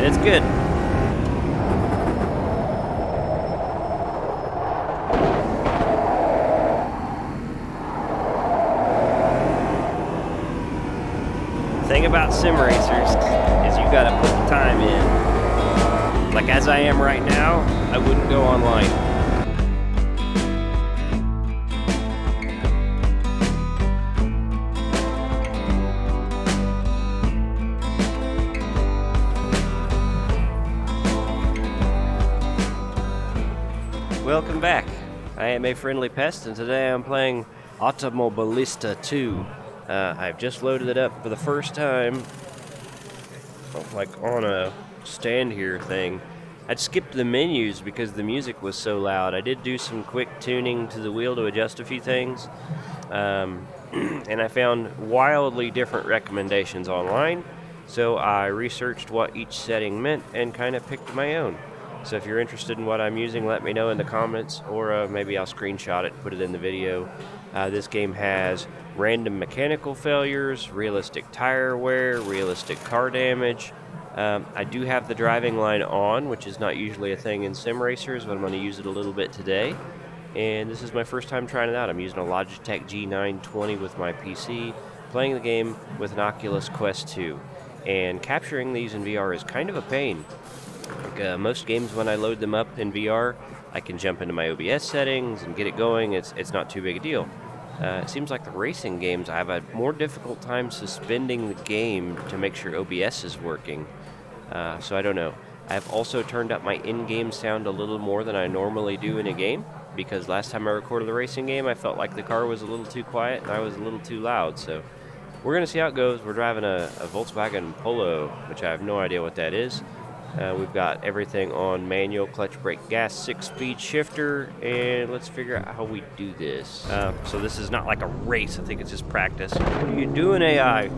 It's good. The thing about sim racers is you gotta put the time in. Like as I am right now, I wouldn't go online. Welcome back. I am a friendly pest, and today I'm playing Automobilista 2. I've just loaded it up for the first time, like on a stand here thing. I'd skipped the menus because the music was so loud. I did do some quick tuning to the wheel to adjust a few things, and I found wildly different recommendations online, so I researched what each setting meant and kind of picked my own. So if you're interested in what I'm using, let me know in the comments, or maybe I'll screenshot it and put it in the video. This game has random mechanical failures, realistic tire wear, realistic car damage. I do have the driving line on, which is not usually a thing in sim racers, but I'm going to use it a little bit today. And this is my first time trying it out. I'm using a Logitech G920 with my PC, playing the game with an Oculus Quest 2. And capturing these in VR is kind of a pain. Like, most games, when I load them up in VR, I can jump into my OBS settings and get it going. It's not too big a deal. It seems like the racing games, I have a more difficult time suspending the game to make sure OBS is working. So I don't know. I've also turned up my in-game sound a little more than I normally do in a game, because last time I recorded the racing game, I felt like the car was a little too quiet and I was a little too loud. So we're going to see how it goes. We're driving a Volkswagen Polo, which I have no idea what that is. We've got everything on manual, clutch, brake, gas, 6-speed shifter, and let's figure out how we do this. So this is not like a race, I think it's just practice. What are you doing, AI?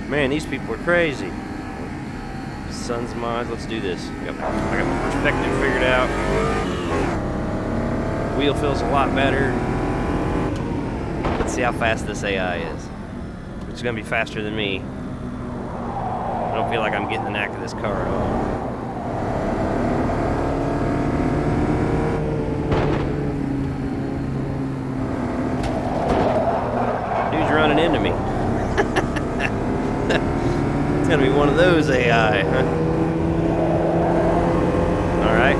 Man, these people are crazy. Sons of mine, let's do this. I got my perspective figured out. Wheel feels a lot better. Let's see how fast this AI is. It's gonna be faster than me. I don't feel like I'm getting the knack of this car at all. Dude's running into me. It's gonna be one of those AI, huh? Alright.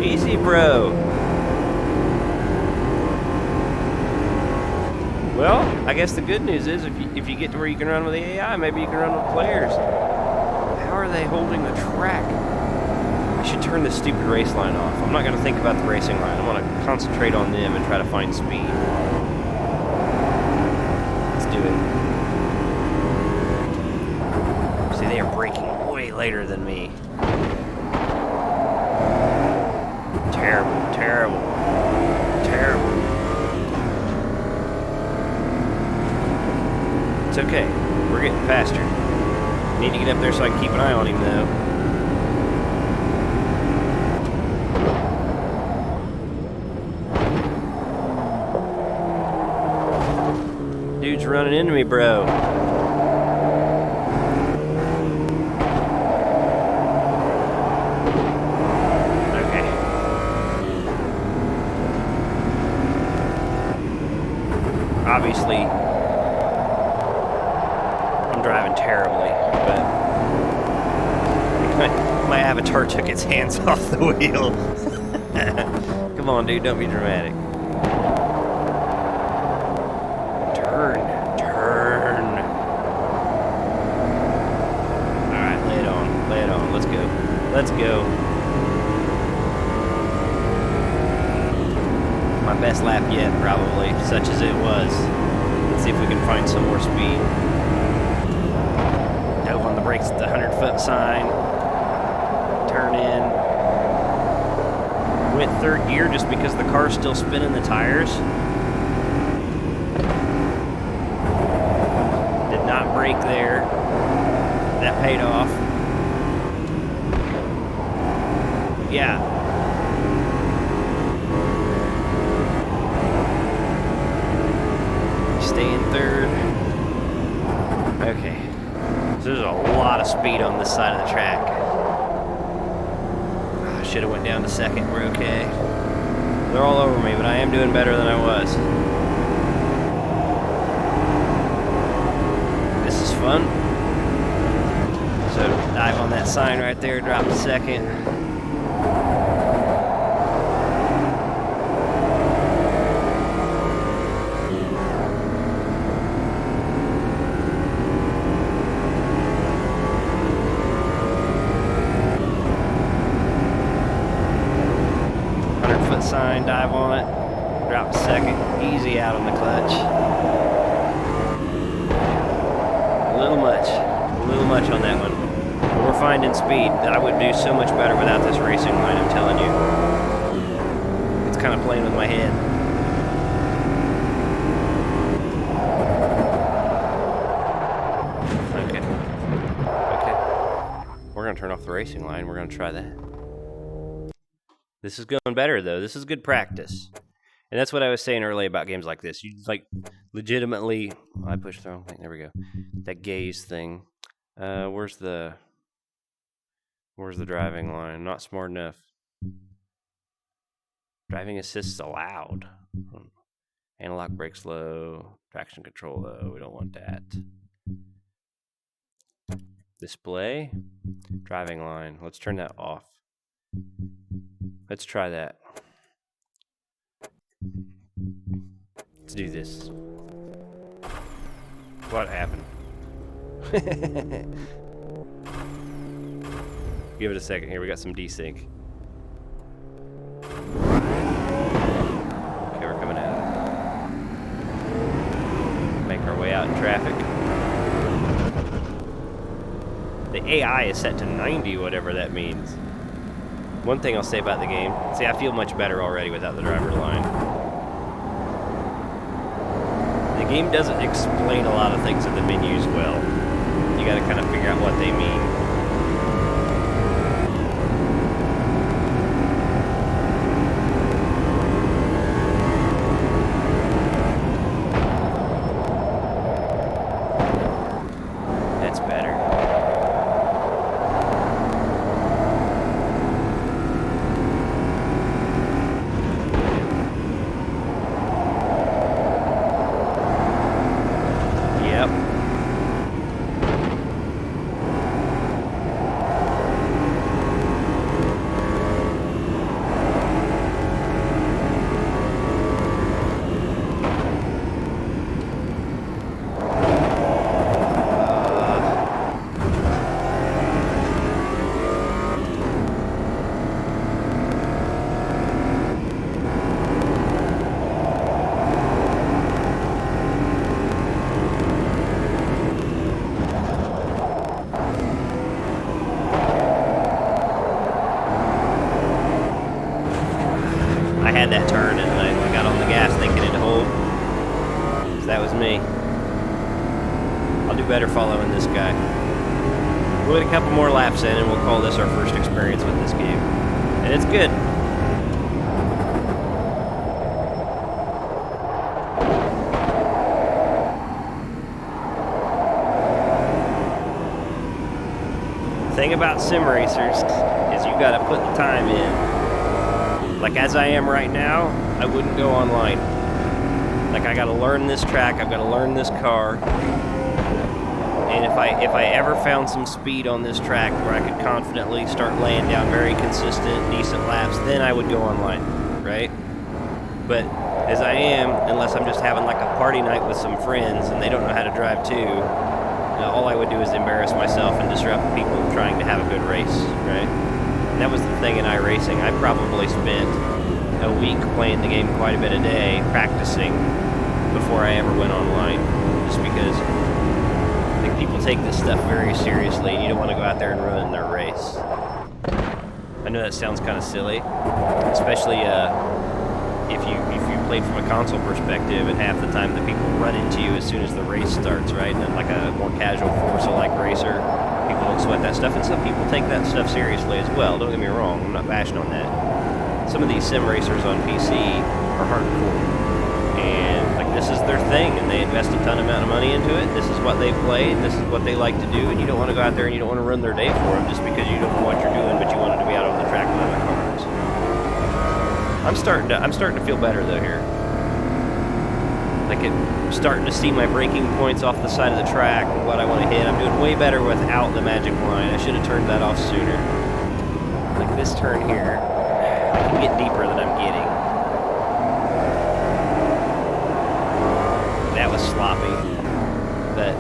Easy, bro. Well, I guess the good news is if you get to where you can run with the AI, maybe you can run with players. How are they holding the track? I should turn this stupid race line off. I'm not going to think about the racing line. I want to concentrate on them and try to find speed. Let's do it. See, they are braking way later than me. Terrible, terrible, terrible. It's okay. We're getting faster. Need to get up there so I can keep an eye on him, though. Dude's running into me, bro. Okay. Obviously, driving terribly, but my avatar took its hands off the wheel. Come on, dude, don't be dramatic. Turn. Alright, lay it on, let's go. My best lap yet, probably, such as it was. Let's see if we can find some more speed. On the brakes at the 100-foot sign. Turn in. Went third gear just because the car's still spinning the tires. Did not brake there. That paid off. Yeah. Stay in third. Okay. So there's a lot of speed on this side of the track. I should have went down to second. We're okay. They're all over me, but I am doing better than I was. This is fun. So dive on that sign right there, drop to second. Sign, dive on it, drop a second, easy out on the clutch. A little much on that one. But we're finding speed. I would do so much better without this racing line, I'm telling you. It's kind of playing with my head. Okay. We're gonna turn off the racing line. We're gonna try that. This is going better, though. This is good practice. And that's what I was saying earlier about games like this. You, like, legitimately... Oh, I pushed the wrong thing. There we go. That gaze thing. Where's the driving line? Not smart enough. Driving assist's allowed. Analog brakes low. Traction control low. We don't want that. Display. Driving line. Let's turn that off. Let's try that. Let's do this. What happened? Give it a second here. We got some desync. Okay, we're coming out. Make our way out in traffic. The AI is set to 90, whatever that means. One thing I'll say about the game, see, I feel much better already without the driver line. The game doesn't explain a lot of things in the menus well. You gotta kind of figure out what they mean. That's better. I had that turn and I got on the gas thinking it'd hold. So that was me. I'll do better following this guy. We'll get a couple more laps in and we'll call this our first experience with this game. And it's good. The thing about sim racers is you gotta put the time in. Like as I am right now, I wouldn't go online. Like I gotta learn this track, I've gotta learn this car. And if I ever found some speed on this track where I could confidently start laying down very consistent, decent laps, then I would go online, right? But as I am, unless I'm just having like a party night with some friends and they don't know how to drive too, all I would do is embarrass myself and disrupt people trying to have a good race, right? That was the thing in iRacing. I probably spent a week playing the game quite a bit a day, practicing, before I ever went online. Just because I think people take this stuff very seriously, and you don't want to go out there and ruin their race. I know that sounds kind of silly, especially if you played from a console perspective, and half the time the people run into you as soon as the race starts, right? And like a more casual Forza-like racer, people don't sweat that stuff, and some people take that stuff seriously as well. Don't get me wrong, I'm not bashing on that. Some of these sim racers on PC are hardcore, and like this is their thing, and they invest a ton amount of money into it. This is what they play, and this is what they like to do, and you don't want to go out there and you don't want to ruin their day for them just because you don't know what you're doing, but you wanted to be out on the track with other cars. I'm starting to feel better though here. Like I'm starting to see my braking points off the side of the track and what I want to hit. I'm doing way better without the magic line. I should have turned that off sooner. Like this turn here, I can get deeper than I'm getting. That was sloppy, but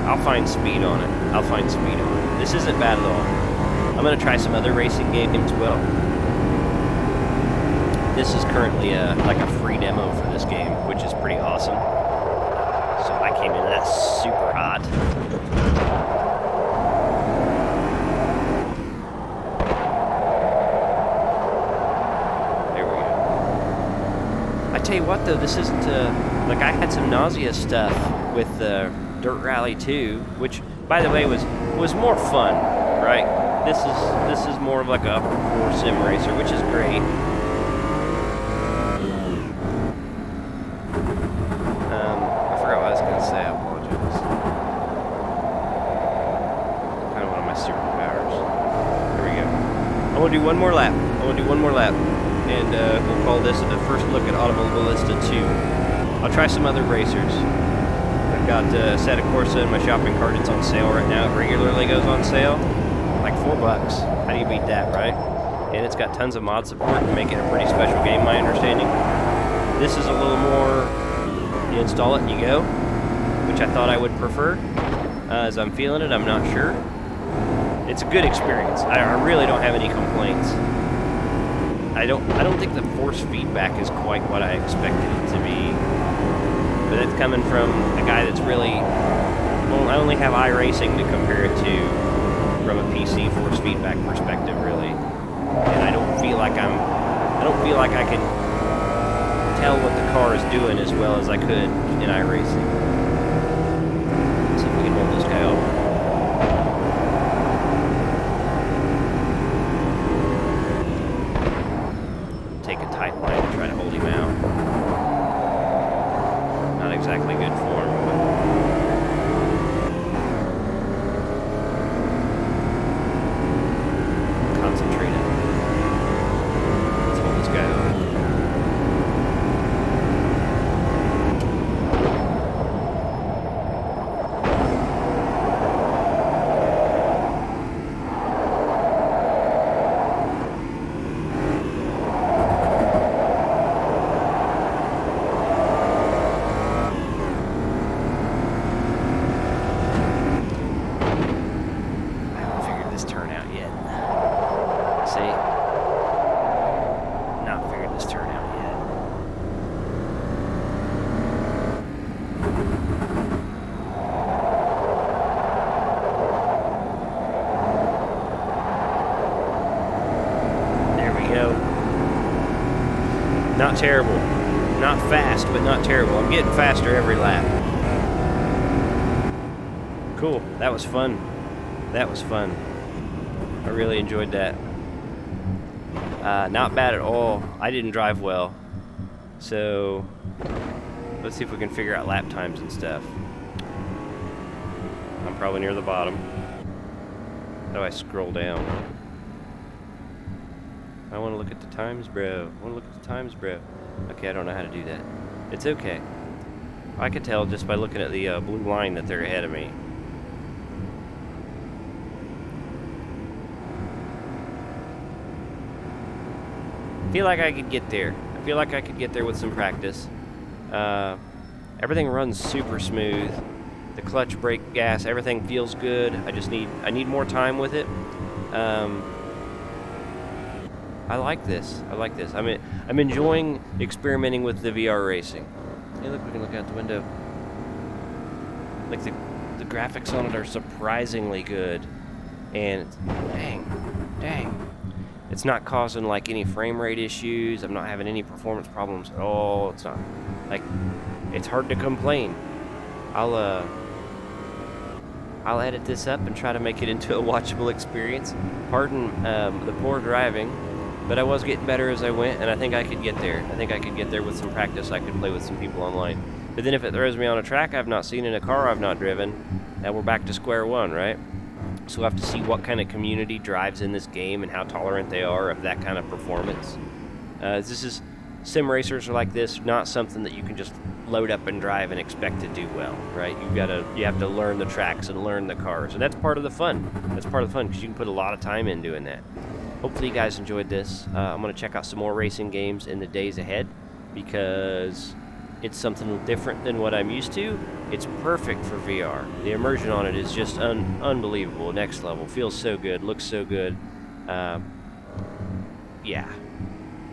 I'll find speed on it. I'll find speed on it. This isn't bad at all. I'm going to try some other racing games as well. This is currently like a free demo for this game, which is pretty awesome. So I came in that super hot. There we go. I tell you what though, this isn't like I had some nausea stuff with Dirt Rally 2, which by the way was more fun, right? This is more of like a upper core sim racer, which is great. I want to do one more lap. And we'll call this the first look at Automobilista 2. I'll try some other racers. I've got Assetto Corsa in my shopping cart. It's on sale right now. It regularly goes on sale. Like $4. How do you beat that, right? And it's got tons of mod support to make it a pretty special game, my understanding. This is a little more, you install it and you go, which I thought I would prefer. As I'm feeling it, I'm not sure. It's a good experience. I really don't have any complaints. I don't think the force feedback is quite what I expected it to be. But it's coming from a guy that's really, well, I only have iRacing to compare it to from a PC force feedback perspective, really. And I don't feel like I can tell what the car is doing as well as I could in iRacing. Let's see if we can hold this guy off. Exactly good form. Concentrate it. Let's hold this guy on. Not terrible. Not fast, but not terrible. I'm getting faster every lap. Cool. That was fun. That was fun. I really enjoyed that. Not bad at all. I didn't drive well. So, let's see if we can figure out lap times and stuff. I'm probably near the bottom. How do I scroll down? I want to look at the times, bro. Okay, I don't know how to do that. It's okay. I could tell just by looking at the blue line that they're ahead of me. I feel like I could get there. I feel like I could get there with some practice. Everything runs super smooth. The clutch, brake, gas, everything feels good. I need more time with it. I like this. I'm enjoying experimenting with the VR racing. Hey, look, we can look out the window. Like the graphics on it are surprisingly good, and dang, it's not causing like any frame rate issues. I'm not having any performance problems at all. It's not like it's hard to complain. I'll edit this up and try to make it into a watchable experience. Pardon the poor driving. but I was getting better as I went, and I think I could get there. I think I could get there with some practice. I could play with some people online. But then if it throws me on a track I've not seen in a car I've not driven, now we're back to square one, right? So we'll have to see what kind of community drives in this game and how tolerant they are of that kind of performance. Sim racers are like this, not something that you can just load up and drive and expect to do well, right? You have to learn the tracks and learn the cars, and that's part of the fun. That's part of the fun because you can put a lot of time in doing that. Hopefully you guys enjoyed this. I'm going to check out some more racing games in the days ahead because it's something different than what I'm used to. It's perfect for VR. The immersion on it is just unbelievable, next level. Feels so good, looks so good. Yeah,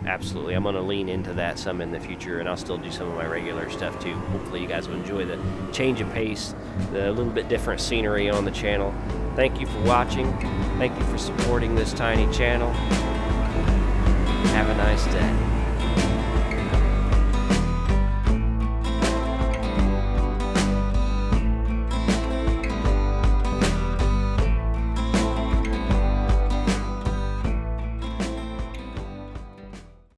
absolutely. I'm going to lean into that some in the future, and I'll still do some of my regular stuff too. Hopefully you guys will enjoy the change of pace, the little bit different scenery on the channel. Thank you for watching. Thank you for supporting this tiny channel. Have a nice day.